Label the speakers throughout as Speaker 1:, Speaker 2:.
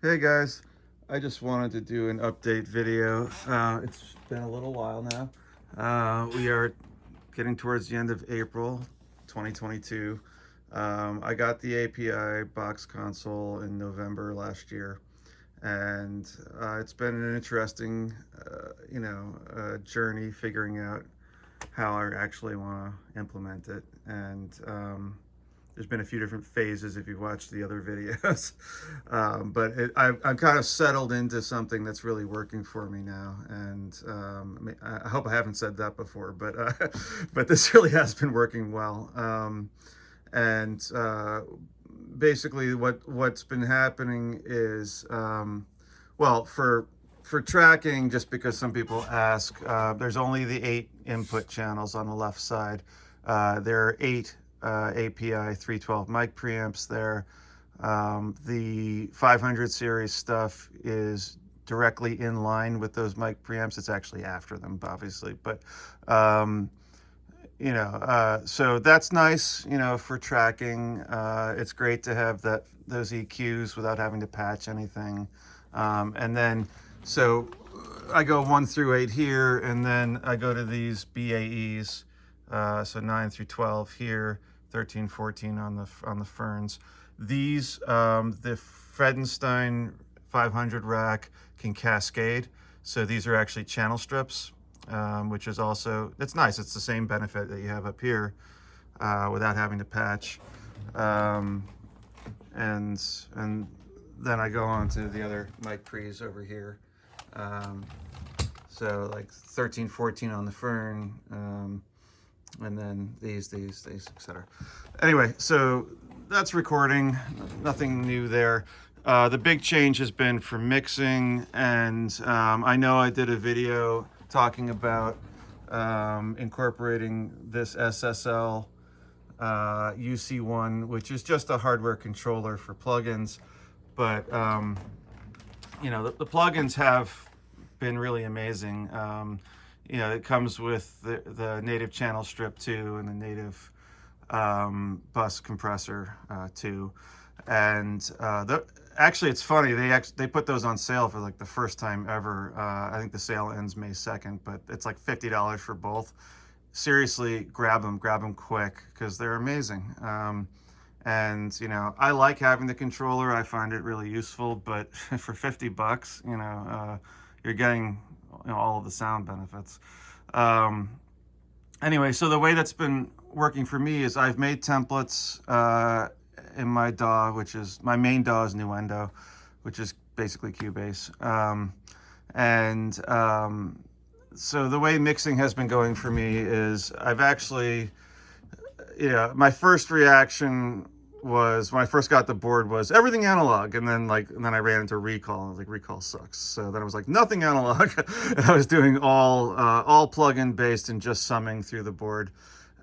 Speaker 1: Hey guys, I just wanted to do an update video. It's been a little while now. We are getting towards the end of April 2022. I got the API Box console in November last year, and it's been an interesting, journey figuring out how I actually want to implement it. And there's been a few different phases if you've watched the other videos. I'm kind of settled into something that's really working for me now. And I hope I haven't said that before, but this really has been working well. And Basically what's been happening is, for tracking, just because some people ask, there's only the 8 input channels on the left side. There are 8 API 312 mic preamps there. The 500 series stuff is directly in line with those mic preamps. It's actually after them, obviously, but so that's nice, for tracking. It's great to have those EQs without having to patch anything. And then, so I go 1 through 8 here, and then I go to these BAEs, so 9 through 12 here, 13, 14 on the Ferns. These, the Fredenstein 500 rack can cascade, so these are actually channel strips, which is also, it's nice. It's the same benefit that you have up here, without having to patch. And then I go on to the other mic pre's over here. So like 13, 14 on the Fern, and then these, etc. Anyway, so that's recording, nothing new there. The big change has been for mixing, and I know I did a video talking about incorporating this SSL UC1, which is just a hardware controller for plugins. But the plugins have been really amazing. It comes with the native channel strip 2 and the native bus compressor 2. And actually, it's funny, they put those on sale for like the first time ever. I think the sale ends May 2nd, but it's like $50 for both. Seriously, grab them quick, because they're amazing. And I like having the controller. I find it really useful, but for $50, you're getting all of the sound benefits. Anyway, so the way that's been working for me is I've made templates in my DAW, which is, my main DAW is Nuendo, which is basically Cubase. So the way mixing has been going for me is I've actually, my first reaction was, when I first got the board, was everything analog, and then I ran into Recall, and I was like, Recall sucks. So then I was like, nothing analog, and I was doing all plug-in based and just summing through the board.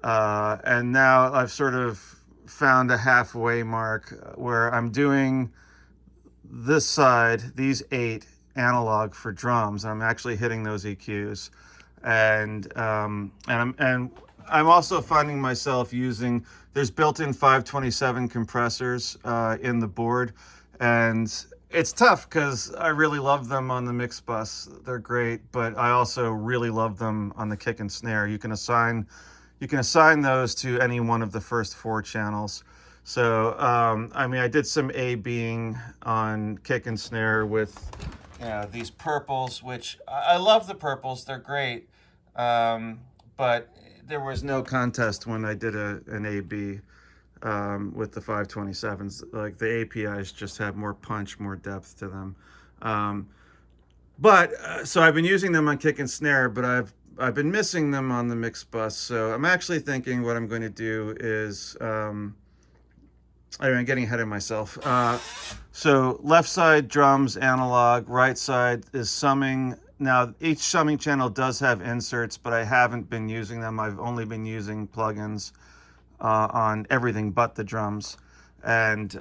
Speaker 1: And now I've sort of found a halfway mark where I'm doing this side, these 8 analog for drums. I'm actually hitting those EQs, and I'm also finding myself using, there's built-in 527 compressors in the board, and it's tough because I really love them on the mix bus. They're great, but I also really love them on the kick and snare. You can assign those to any one of the first 4 channels. So I did some A-Bing on kick and snare with these purples, which I love the purples. They're great, but there was no contest when I did an A-B with the 527s. Like, the APIs just have more punch, more depth to them. So I've been using them on kick and snare, but I've been missing them on the mix bus. So I'm actually thinking what I'm going to do is, I'm getting ahead of myself. So left side drums analog, right side is summing. Now each summing channel does have inserts, but I haven't been using them. I've only been using plugins on everything but the drums, and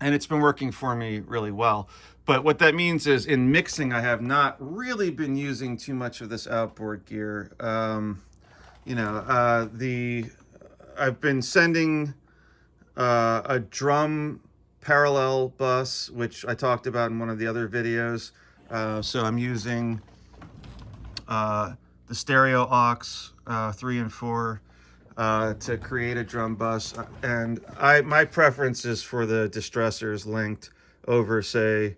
Speaker 1: it's been working for me really well. But what that means is, in mixing, I have not really been using too much of this outboard gear. I've been sending a drum parallel bus, which I talked about in one of the other videos. So I'm using the stereo aux 3 and 4 to create a drum bus, and my preference is for the distressors linked over, say,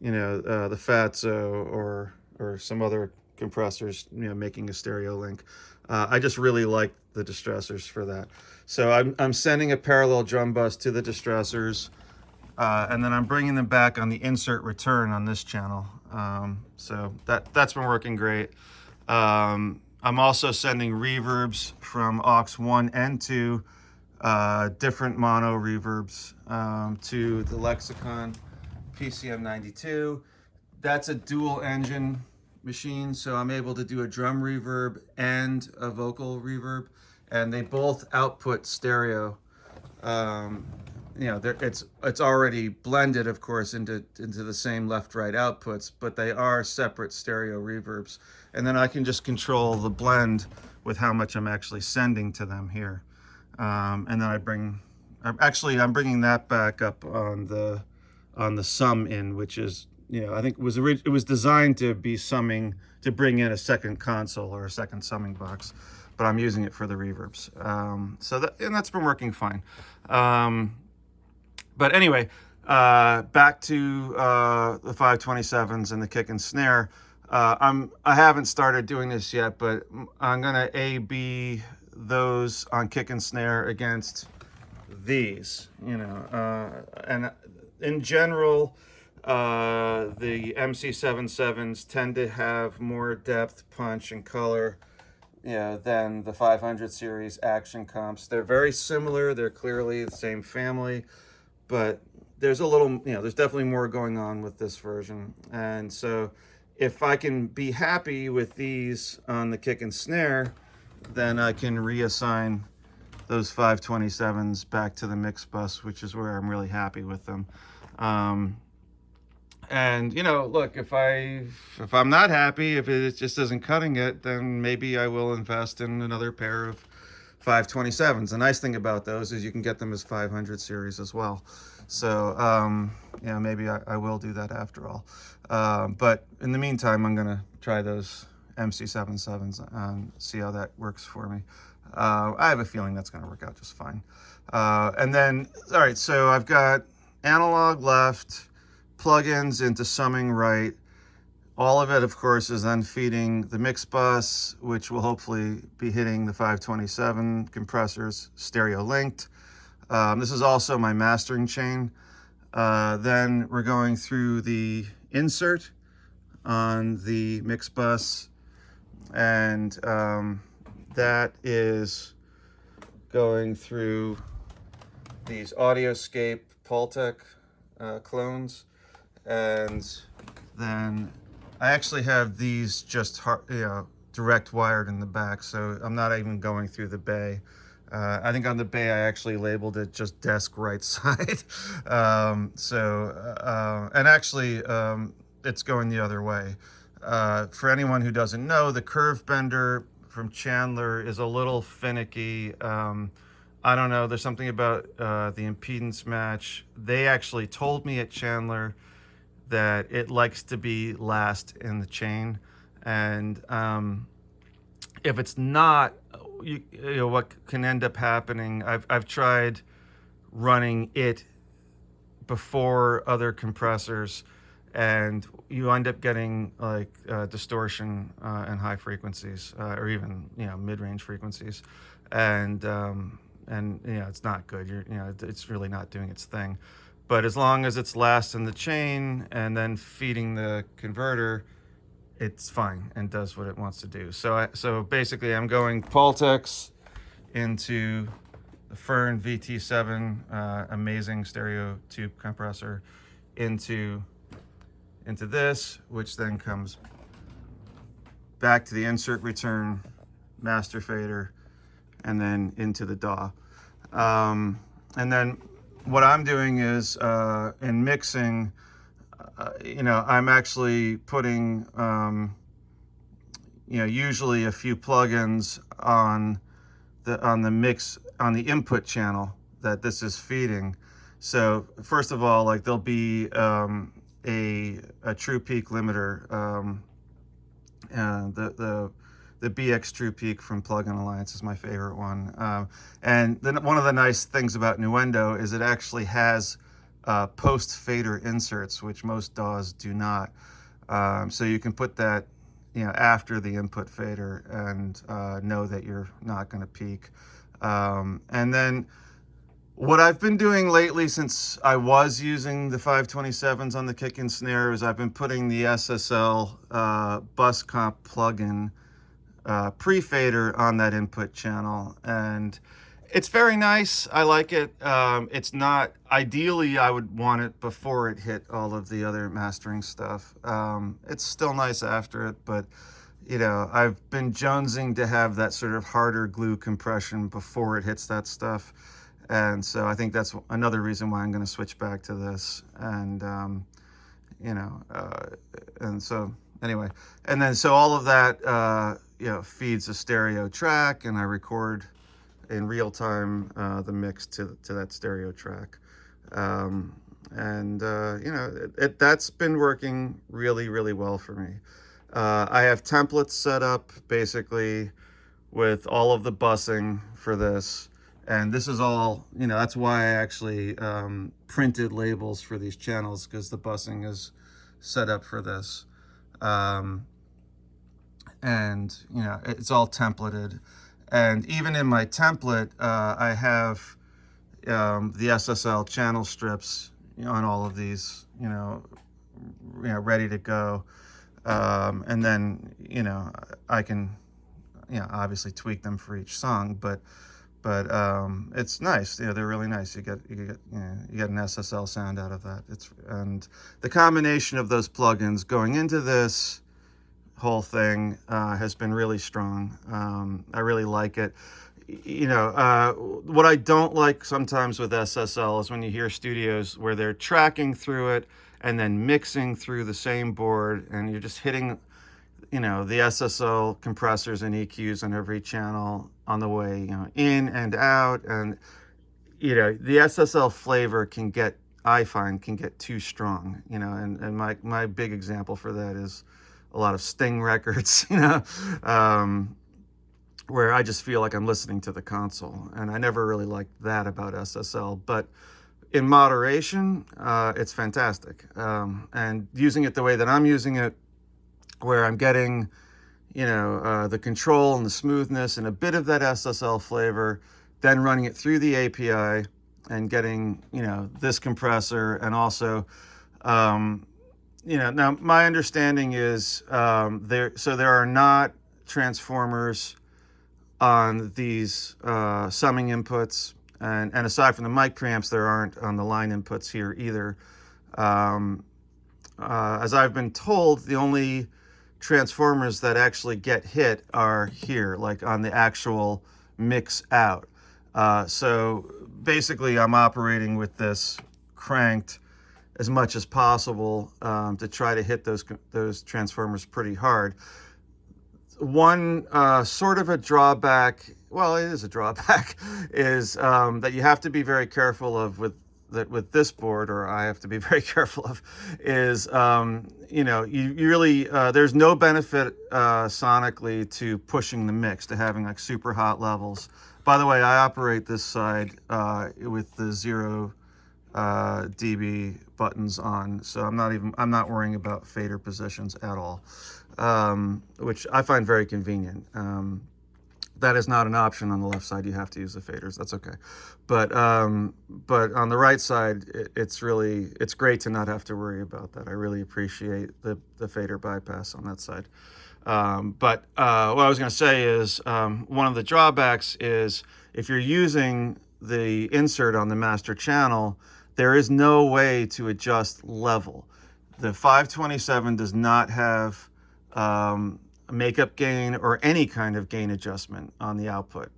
Speaker 1: the Fatso or some other compressors, making a stereo link. I just really like the distressors for that. So I'm sending a parallel drum bus to the distressors, and then I'm bringing them back on the insert return on this channel. So that's been working great. I'm also sending reverbs from aux 1 and 2, different mono reverbs, to the Lexicon PCM92. That's a dual engine machine, so I'm able to do a drum reverb and a vocal reverb, and they both output stereo. It's already blended, of course, into the same left-right outputs, but they are separate stereo reverbs. And then I can just control the blend with how much I'm actually sending to them here. And then I'm bringing that back up on the sum in, which is, I think it was designed to be summing, to bring in a second console or a second summing box, but I'm using it for the reverbs. And that's been working fine. But anyway, back to the 527s and the kick and snare. I haven't started doing this yet, but I'm gonna A/B those on kick and snare against these, and in general, the MC77s tend to have more depth, punch, and color, than the 500 series action comps. They're very similar. They're clearly the same family, but there's a little, there's definitely more going on with this version. And so if I can be happy with these on the kick and snare, then I can reassign those 527s back to the mix bus, which is where I'm really happy with them. And look, if I'm not happy, if it just isn't cutting it, then maybe I will invest in another pair of 527s. The nice thing about those is you can get them as 500 series as well. So maybe I will do that after all. But in the meantime, I'm gonna try those MC77s and see how that works for me. I have a feeling that's gonna work out just fine. And then, all right, so I've got analog left, plugins into summing right. All of it, of course, is then feeding the mix bus, which will hopefully be hitting the 527 compressors stereo linked. This is also my mastering chain. Then we're going through the insert on the mix bus, and that is going through these audioscape Pultec clones, and then I actually have these just direct wired in the back, so I'm not even going through the bay. I think on the bay I actually labeled it just desk right side. And actually it's going the other way. For anyone who doesn't know, the curve bender from Chandler is a little finicky. I don't know, there's something about the impedance match. They actually told me at Chandler that it likes to be last in the chain, and if it's not, what can end up happening, I've tried running it before other compressors, and you end up getting like distortion and high frequencies, or even mid-range frequencies, and it's not good. It's really not doing its thing. But as long as it's last in the chain and then feeding the converter, it's fine and does what it wants to do. So basically I'm going Pultecs into the Fern VT7, amazing stereo tube compressor, into this, which then comes back to the insert return, master fader, and then into the DAW. And then what I'm doing is, in mixing, I'm actually putting, usually a few plugins on the input channel that this is feeding. So first of all, like there'll be a true peak limiter, the BX True Peak from Plugin Alliance is my favorite one. And then one of the nice things about Nuendo is it actually has post fader inserts, which most DAWs do not. So you can put that, after the input fader and know that you're not going to peak. And then what I've been doing lately, since I was using the 527s on the kick and snare, is I've been putting the SSL bus comp plugin pre-fader on that input channel, and it's very nice. I like it. It's not, ideally I would want it before it hit all of the other mastering stuff. It's still nice after it, but I've been jonesing to have that sort of harder glue compression before it hits that stuff. And so I think that's another reason why I'm going to switch back to this. And, and so anyway, and then so all of that, feeds a stereo track, and I record in real time the mix to that stereo track. That's been working really, really well for me. I have templates set up basically with all of the busing for this. And this is all, that's why I actually printed labels for these channels, because the busing is set up for this. It's all templated. And even in my template, I have the SSL channel strips on all of these, ready to go. And then, I can, obviously tweak them for each song, but it's nice. They're really nice. You get an SSL sound out of that. And the combination of those plugins going into this whole thing has been really strong. I really like it. What I don't like sometimes with SSL is when you hear studios where they're tracking through it and then mixing through the same board, and you're just hitting the SSL compressors and EQs on every channel on the way, in and out. And, the SSL flavor I find can get too strong, and my big example for that is a lot of Sting records, where I just feel like I'm listening to the console. And I never really liked that about SSL, but in moderation, it's fantastic. And using it the way that I'm using it, where I'm getting, the control and the smoothness and a bit of that SSL flavor, then running it through the API and getting, this compressor. And also, now my understanding is there are not transformers on these summing inputs. And aside from the mic preamps, there aren't on the line inputs here either. As I've been told, the only transformers that actually get hit are here, like on the actual mix out. So basically I'm operating with this cranked as much as possible to try to hit those transformers pretty hard. One sort of a drawback, well, it is a drawback, is that you have to be very careful of with this board, or I have to be very careful of, is you really there's no benefit sonically to pushing the mix, to having like super hot levels. By the way, I operate this side with the 0 dB buttons on, so I'm not worrying about fader positions at all, which I find very convenient. That is not an option on the left side. You have to use the faders. That's okay. But on the right side, it's great to not have to worry about that. I really appreciate the fader bypass on that side. What I was going to say is one of the drawbacks is if you're using the insert on the master channel, there is no way to adjust level. The 527 does not have makeup gain or any kind of gain adjustment on the output,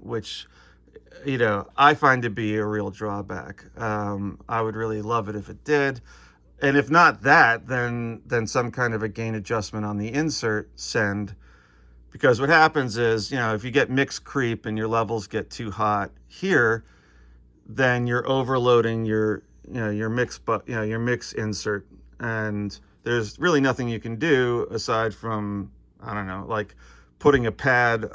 Speaker 1: which I find to be a real drawback. I would really love it if it did, and if not that, then some kind of a gain adjustment on the insert send, because what happens is, if you get mix creep and your levels get too hot here, then you're overloading your your mix insert, and there's really nothing you can do aside from, I don't know, like putting a pad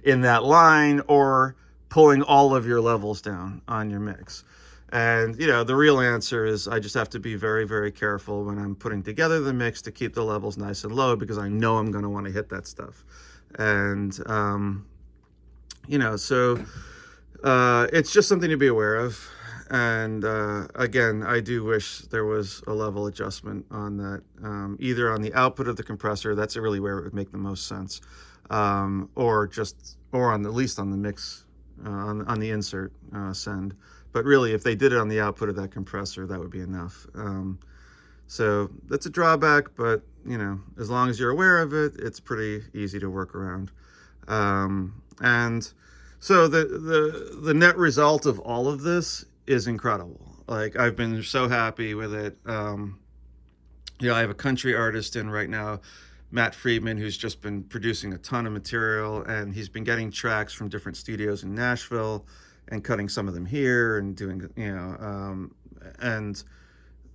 Speaker 1: in that line or pulling all of your levels down on your mix. And the real answer is I just have to be very, very careful when I'm putting together the mix to keep the levels nice and low, because I know I'm going to want to hit that stuff. And so it's just something to be aware of. And again, I do wish there was a level adjustment on that, either on the output of the compressor. That's really where it would make the most sense, or on at least on the mix, on the insert send. But really, if they did it on the output of that compressor, that would be enough. So that's a drawback, but as long as you're aware of it, it's pretty easy to work around. And so the net result of all of this is incredible. Like, I've been so happy with it. I have a country artist in right now, Matt Friedman, who's just been producing a ton of material, and he's been getting tracks from different studios in Nashville and cutting some of them here and doing, and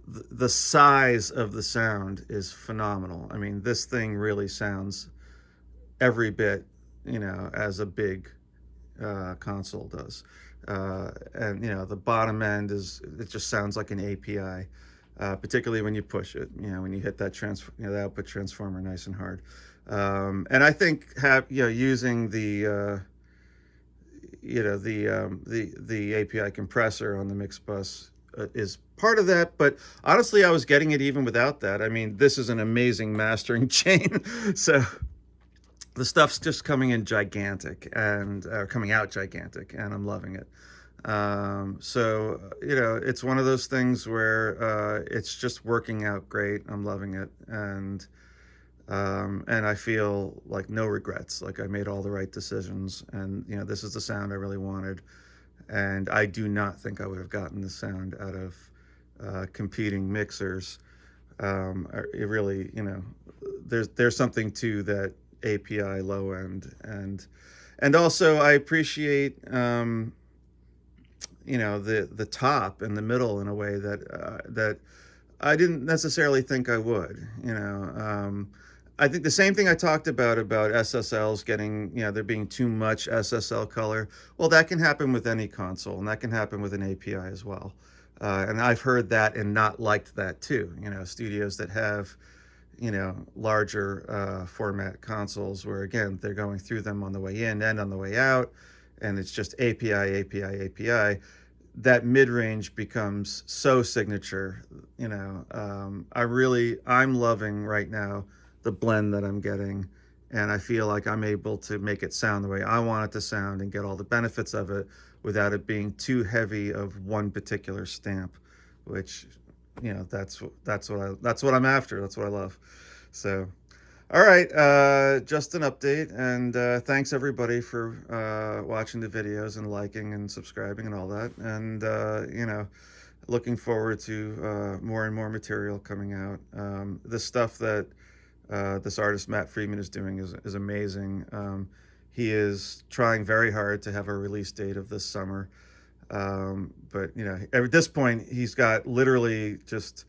Speaker 1: the size of the sound is phenomenal. I mean, this thing really sounds every bit, as a big console does. And the bottom end it just sounds like an API, particularly when you push it, when you hit that the output transformer nice and hard. And I think using the API compressor on the mix bus is part of that, but honestly, I was getting it even without that. I mean, this is an amazing mastering chain. So the stuff's just coming in gigantic and coming out gigantic, and I'm loving it. So it's one of those things where it's just working out great. I'm loving it, and I feel like no regrets. Like, I made all the right decisions, and this is the sound I really wanted. And I do not think I would have gotten the sound out of competing mixers. It really, there's something to that API low end, and also I appreciate the top and the middle in a way that I didn't necessarily think I would. I think the same thing I talked about SSLs getting, there being too much SSL color. Well, that can happen with any console, and that can happen with an API as well. And I've heard that and not liked that too. Studios that have, larger format consoles where, again, they're going through them on the way in and on the way out, and it's just API, API, API. That mid-range becomes so signature. I'm loving right now the blend that I'm getting, and I feel like I'm able to make it sound the way I want it to sound and get all the benefits of it without it being too heavy of one particular stamp, which that's what I'm after. That's what I love. So all right, just an update, and thanks everybody for watching the videos and liking and subscribing and all that, and looking forward to more and more material coming out. The stuff that this artist Matt Friedman is doing is amazing. He is trying very hard to have a release date of this summer, but at this point he's got literally just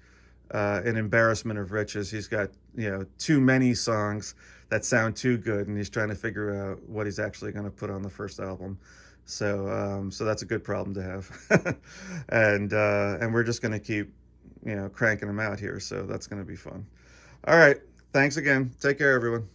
Speaker 1: an embarrassment of riches. He's got too many songs that sound too good, and he's trying to figure out what he's actually going to put on the first album. So so that's a good problem to have. And we're just going to keep cranking them out here, so that's going to be fun. All right, thanks again. Take care, everyone.